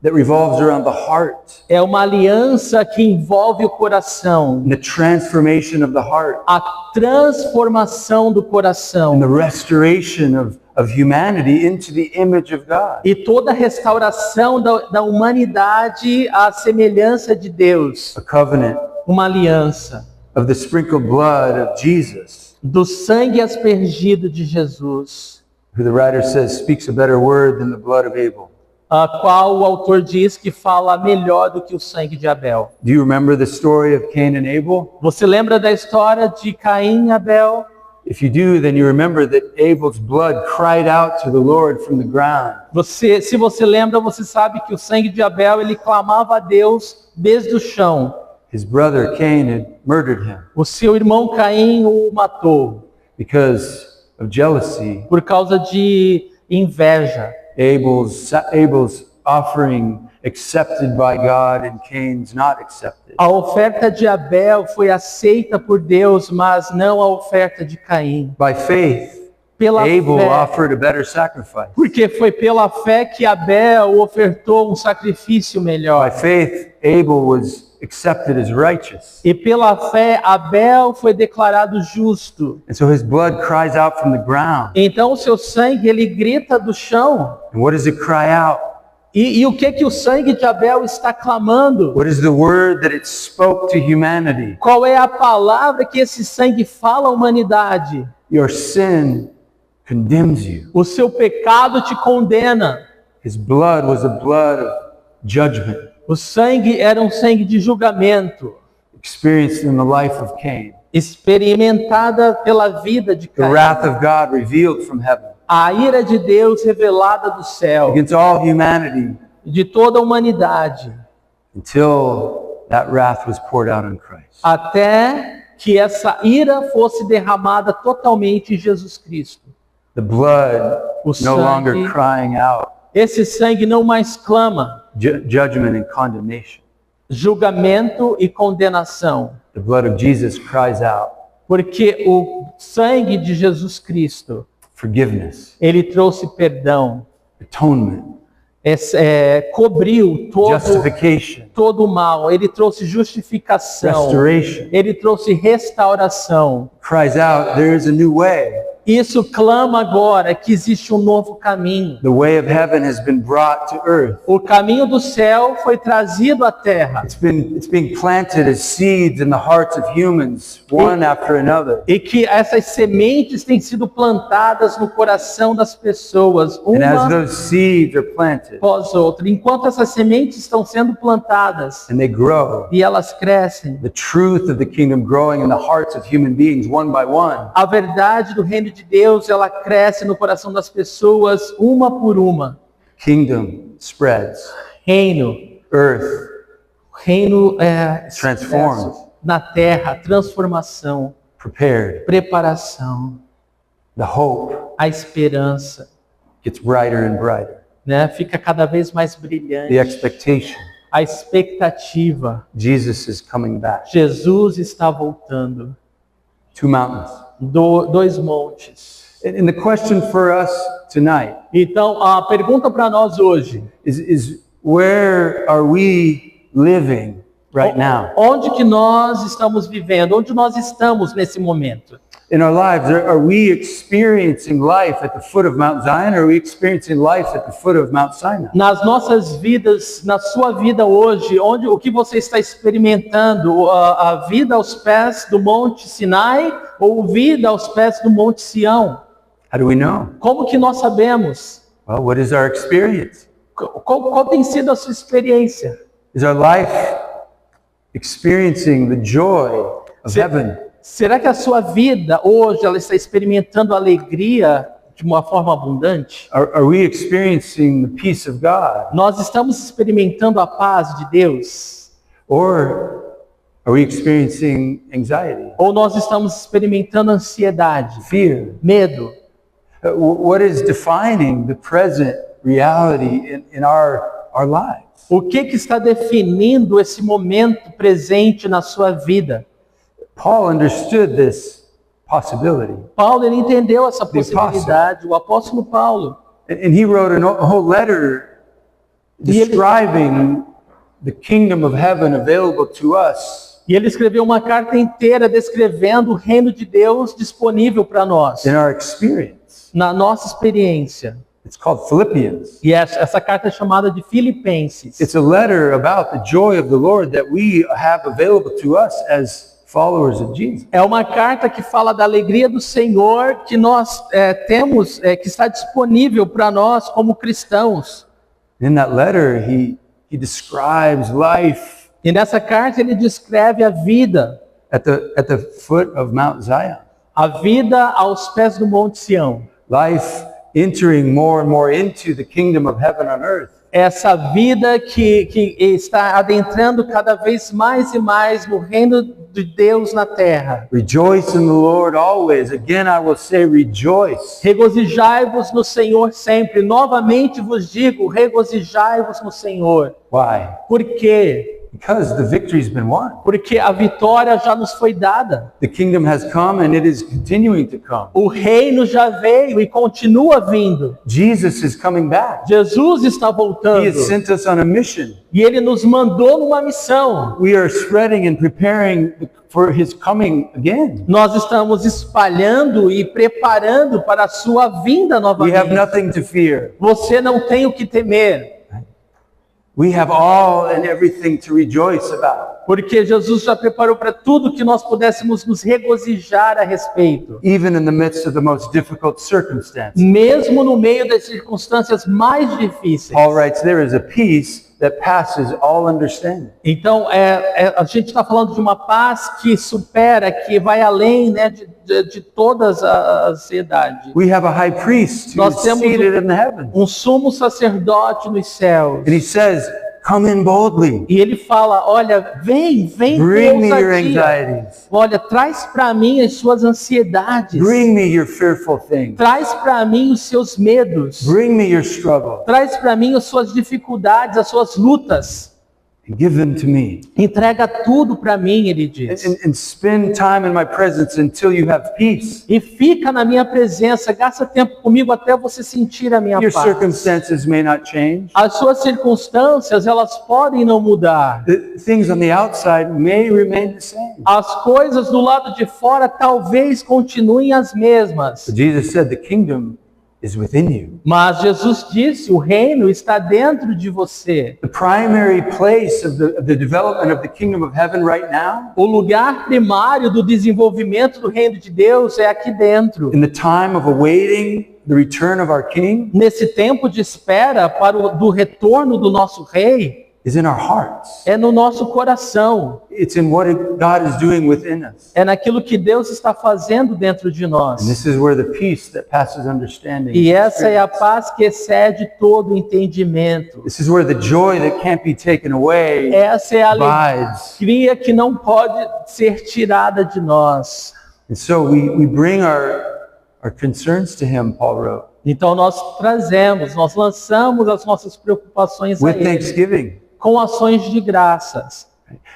that revolves around the heart, É uma aliança que envolve o coração, and the transformation of the heart, a transformação do coração and the restoration of humanity into the image of God. e toda a restauração da humanidade à semelhança de Deus. A covenant Uma aliança of the sprinkled blood of Jesus, do sangue aspergido de Jesus, who the writer says speaks a better word than the blood of Abel. a qual o autor diz que fala melhor do que o sangue de Abel. Do you remember the story of Cain and Abel? Você lembra da história de Caim e Abel? If you do, then you remember that Abel's blood cried out to the Lord from the ground. Se você lembra, você sabe que o sangue de Abel, ele clamava a Deus desde o chão. His brother Cain had murdered him O seu irmão Caim o matou because of jealousy. por causa de inveja. Abel's offering accepted by God and Cain's not accepted. A oferta de Abel foi aceita por Deus, mas não a oferta de Caim. By faith, Pela Abel fé, offered a better sacrifice. porque foi pela fé que Abel ofertou um sacrifício By melhor. faith, Abel was accepted as righteous. E pela fé, Abel foi declarado justo. And so his blood cries out from the ground. Então o seu sangue, ele grita do chão. And what does it cry out? E o que o sangue de Abel está clamando? What is the word that it spoke to humanity? Qual é a palavra que esse sangue fala à humanidade? Your sin condemns you. O seu pecado te condena. His blood was a blood of judgment, O sangue era um sangue de julgamento, experienced in the life of Cain. experimentada pela vida de The Caim. wrath of God revealed from heaven A ira de Deus revelada do céu, against all humanity de toda a humanidade, until that wrath was poured out on Christ. até que essa ira fosse derramada totalmente em Jesus Cristo. The blood O no sangue, longer crying out esse sangue não mais clama judgment and condemnation. julgamento e condenação, The blood of Jesus cries out porque o sangue de Jesus Cristo, forgiveness, ele trouxe perdão, atonement, cobriu justification, todo o mal, ele trouxe justificação, restoration. ele trouxe restauração. Cries out, there is a new way. Isso clama agora que existe um novo caminho. The way of heaven has been brought to earth. O caminho do céu foi trazido à terra. It's being planted as seeds in the hearts of humans, one after another. E que essas sementes têm sido plantadas no coração das pessoas, And as uma those seeds are planted após outra. Enquanto essas sementes estão sendo plantadas and they grow, e elas crescem, the truth of the kingdom growing in the hearts of human beings one by one, a verdade do reino de Deus, ela cresce no coração das pessoas, uma por uma. kingdom spreads, Reino transformed, expresso na terra, transformação, prepared. preparação, The hope a esperança, gets brighter and brighter. né? Fica cada vez mais The brilhante. expectation, A expectativa, Jesus is coming back. Jesus está voltando. 2 mountains. Dois montes. And the question for us tonight Então, a pergunta para nós hoje, is where are we living right now? onde que nós estamos vivendo? Onde nós estamos nesse momento? In our lives, are we experiencing life at the foot of Mount Zion, or are we experiencing life at the foot of Mount Sinai? Nas nossas vidas, na sua vida hoje, o que você está experimentando? A vida aos pés do Monte Sinai ou vida aos pés do Monte Sião? How do we know? Como que nós sabemos? Well, what is our experience? Qual tem sido a sua experiência? Is our life experiencing the joy of heaven? Será que a sua vida hoje ela está experimentando alegria de uma forma abundante? Are we experiencing the peace of God? Nós estamos experimentando a paz de Deus? Or are we experiencing anxiety, Ou nós estamos experimentando ansiedade, fear? medo? What is defining the present reality in our lives. O que está definindo esse momento presente na sua vida? Paul understood this possibility. Paulo, ele entendeu essa possibilidade, o apóstolo Paulo. And he wrote a whole letter describing the kingdom of heaven available to us E ele escreveu uma carta inteira descrevendo o reino de Deus disponível para nós, in our experience. na nossa experiência. It's called Philippians. E essa carta é chamada de Filipenses. It's a letter about the joy of the Lord that we have available to us as followers of Jesus. É uma carta que fala da alegria do Senhor que nós temos, que está disponível para nós como cristãos. In that letter, he describes life E nessa carta ele descreve a vida at the foot of Mount Zion. aos pés do Monte Sião. Life entering more and more into the kingdom of heaven on earth. Essa vida que está adentrando cada vez mais e mais no reino de Deus na terra. Rejoice in the Lord always. Again, I will say rejoice. Regozijai-vos no Senhor sempre. Novamente vos digo, regozijai-vos no Senhor. Why? Por quê? Because the victory's been won. Porque a vitória já nos foi dada. The kingdom has come and it is continuing to come. O reino já veio e continua vindo. Jesus is coming back. Jesus está He voltando. has sent us on a mission. E ele nos mandou numa missão. We are spreading and preparing for his coming again. Nós estamos espalhando e preparando para a sua vinda We have novamente. nothing to fear. Você não tem o que temer, We have all and everything to rejoice about. porque Jesus já preparou para tudo que nós pudéssemos nos regozijar a respeito. Even in the midst of the most difficult circumstances. Mesmo no meio das circunstâncias mais difíceis. Paul writes, there is a peace that passes all understanding. Então, a gente está falando de uma paz que supera, que vai além, né, de todas a ansiedade. We have a high priest who Nós is temos seated in the heavens. Um sumo sacerdote nos céus. And he says, come in boldly. E ele fala, olha, vem com Bring me your ousadia. anxieties. Olha, traz para mim as suas ansiedades. Bring me your fearful things. Traz para mim os seus medos. Bring me your struggle. Traz para mim as suas dificuldades, as suas lutas. And give them to me. Entrega tudo para mim, ele diz. And spend time in my presence until you have peace. E fica na minha presença, gasta tempo comigo até você sentir a minha Your paz. circumstances may not change. As suas circunstâncias, elas podem não mudar. The things on the outside may remain the same. As coisas do lado de fora talvez continuem as mesmas. But Jesus said the kingdom is within you. Mas Jesus disse, o reino está dentro de você. The primary place of the development of the kingdom of heaven right now, O lugar primário do desenvolvimento do reino de Deus é aqui dentro. in the time of awaiting the return of our King, Nesse tempo de espera do retorno do nosso rei, is in our hearts. é no nosso coração. It's in what God is doing within us. É naquilo que Deus está fazendo dentro de And nós. this is where the peace that passes understanding. E essa é a is. paz que excede todo entendimento. This is where the joy that can't be taken away Essa é a abides. alegria que não pode ser tirada de nós. And so we bring our concerns to him, Paul wrote, Então nós lançamos as nossas preocupações a with Ele, thanksgiving. com ações de graças.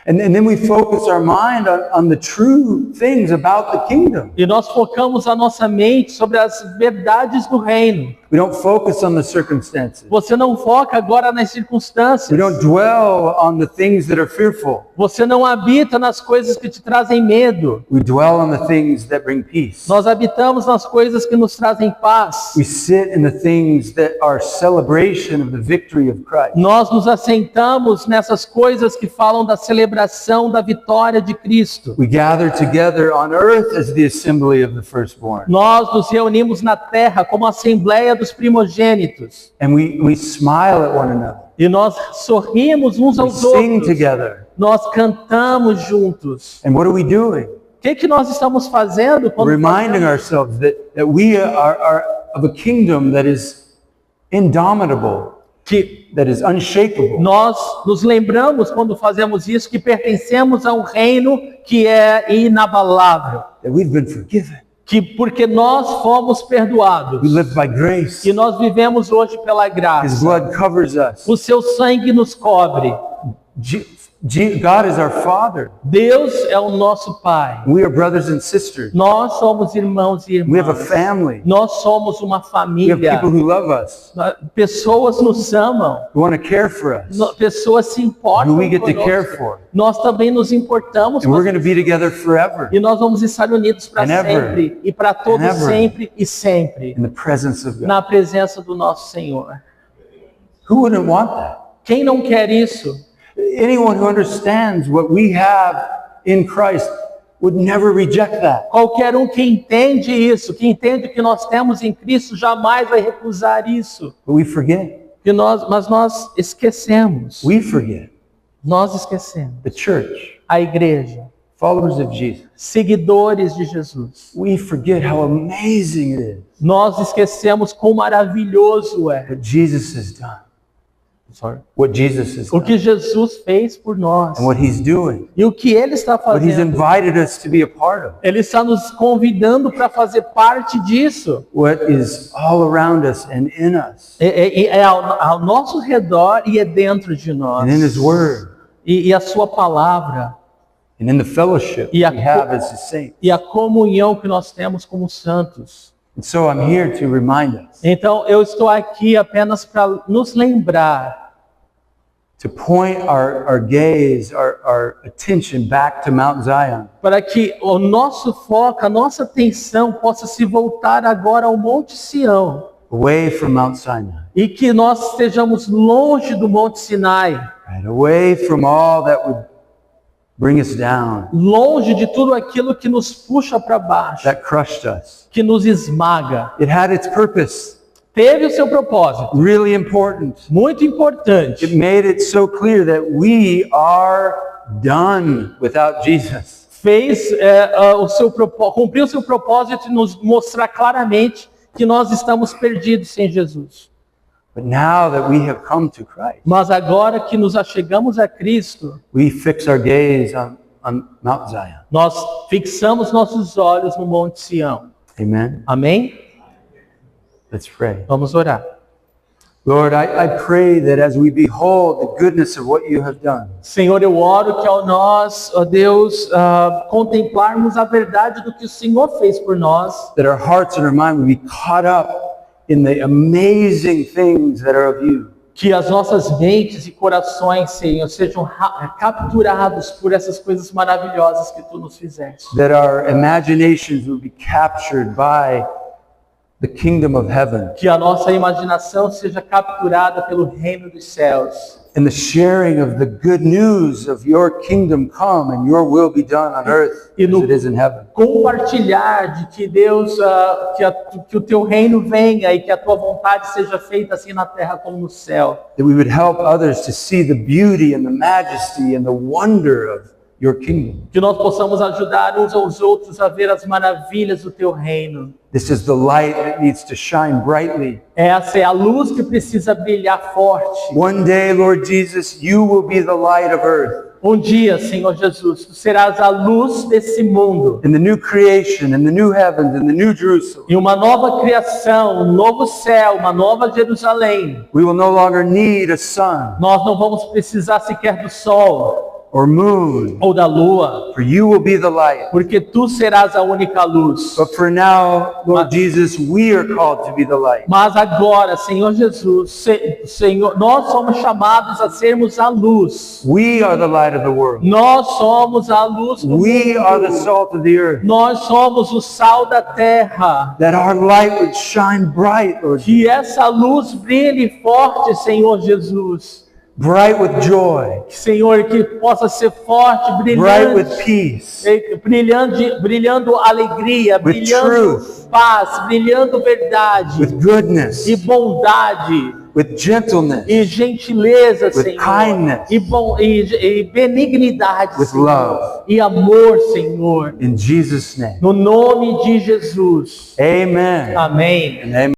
And then we focus our mind on the true things about the kingdom. E nós focamos a nossa mente sobre as verdades do reino. We don't focus on the circumstances. Você não foca agora nas circunstâncias. We don't dwell on the things that are fearful. Você não habita nas coisas que te trazem medo. We dwell on the things that bring peace. Nós habitamos nas coisas que nos trazem paz. We sit in the things that are celebration of the victory of Christ. Nós nos assentamos nessas coisas que falam da celebração da vitória de Cristo. We gather together on earth as the assembly of the firstborn. Nós nos reunimos na terra como assembleia dos primogênitos. And we smile at one another. E nós sorrimos uns We aos sing outros. together. Nós cantamos juntos. And what are we doing? O que nós estamos fazendo quando Reminding fazemos? ourselves that we are of a kingdom that is indomitable, that is unshakable. Nós nos lembramos quando fazemos isso que pertencemos a um reino que é inabalável, That we've been forgiven. que porque nós fomos perdoados, We live by grace. e nós vivemos hoje pela His graça, blood covers us. o seu sangue nos cobre. God is our Father. Deus é o nosso Pai. We are brothers and sisters. Nós somos irmãos e We have a irmãs. family. Nós somos uma We have família. people who love us, Pessoas nos amam. who want to care for us, Pessoas se importam who we get to conosco. care for. Nós também nos importamos And com we're as going to be together forever E nós vamos estar unidos para And ever. sempre e para todo And ever. sempre e sempre in the presence of God. na presença do nosso Senhor. Who wouldn't want that? Quem não quer isso? Anyone who understands what we have in Christ would never reject that. Qualquer um que entende isso, que entende o que nós temos em Cristo, jamais vai recusar isso. But we forget. Mas nós esquecemos. We forget. Nós esquecemos. The church, A igreja, followers of Jesus, seguidores de Jesus. we forget how amazing it is Nós esquecemos quão maravilhoso é what Jesus has done. What Jesus has o que done. Jesus fez por nós And what He's doing. e o que Ele está What He's fazendo. invited us to be a part of. Ele está nos convidando para fazer parte disso. What is all around us and in us. É ao nosso redor e é dentro de nós. And in His Word. E a sua palavra And in the fellowship E a we have as His saints. e a comunhão que nós temos como santos. And so I'm here to remind us. Então eu estou aqui apenas para nos lembrar, To point our gaze, our attention back to Mount Zion. para que o nosso foco, a nossa atenção possa se voltar agora ao Monte Sião Away from Mount Sinai. e que nós estejamos longe do Monte Sinai, Right? Away from all that would bring us down. longe de tudo aquilo que nos puxa para baixo, That crushed us. que nos esmaga. It had its purpose. Teve o seu propósito, Really important. muito importante. It made it so clear that we are done without Jesus. Fez cumpriu o seu propósito e nos mostrar claramente que nós estamos perdidos sem Jesus. But now that we have come to Christ, Mas agora que nos achegamos a Cristo, we fix our gaze on Mount Zion. nós fixamos nossos olhos no Monte Sião. Amen. Amém? Let's pray. Vamos orar. Lord, I pray that as we behold the goodness of what you have done, Senhor, eu oro que ao nós, ó Deus, contemplarmos a verdade do que o Senhor fez por nós, that our hearts and our mind would be caught up in the amazing things that are of you. que as nossas mentes e corações, Senhor, sejam capturados por essas coisas maravilhosas que Tu nos fizeste. That our imaginations would be captured by the kingdom of heaven Que a nossa imaginação seja capturada pelo reino dos céus. and the sharing of the good news of your kingdom come and your will be done on earth E as no- it is in heaven. Compartilhar de que Deus, que o Teu reino venha e que a Tua vontade seja feita assim na terra como no céu. That we would help others to see the beauty and the majesty and the wonder of your kingdom. Que nós possamos ajudar uns aos outros a ver as maravilhas do Teu reino. This is the light that needs to shine brightly. Essa é a luz que precisa brilhar forte. One day, Lord Jesus, you will be the light of earth. Dia, Senhor Jesus, Tu serás a luz desse mundo. In the new creation, in the new heavens, in the new Jerusalem, E uma nova criação, um novo céu, uma nova Jerusalém. we will no longer need a sun Nós não vamos precisar sequer do sol or moon, ou da lua, for you will be the light. porque Tu serás a única luz. But for now, Lord Jesus, we are called to be the light. Mas agora, Senhor Jesus, Senhor, nós somos chamados a sermos a luz. We are the light of the world. Nós somos a luz do We are the mundo. salt of the earth. Nós somos o sal da terra. That our light would shine bright, Lord, Que essa luz brilhe forte, Senhor Jesus. bright with joy, Senhor, que possa ser forte, bright brilhante, with peace, brilhando alegria, With brilhando truth. paz, brilhando verdade with goodness, e bondade with gentleness, e gentileza, With Senhor, kindness. e benignidade, With Senhor, love. e amor, Senhor, in Jesus' name. no nome de Jesus. Amen. Amém. And amen.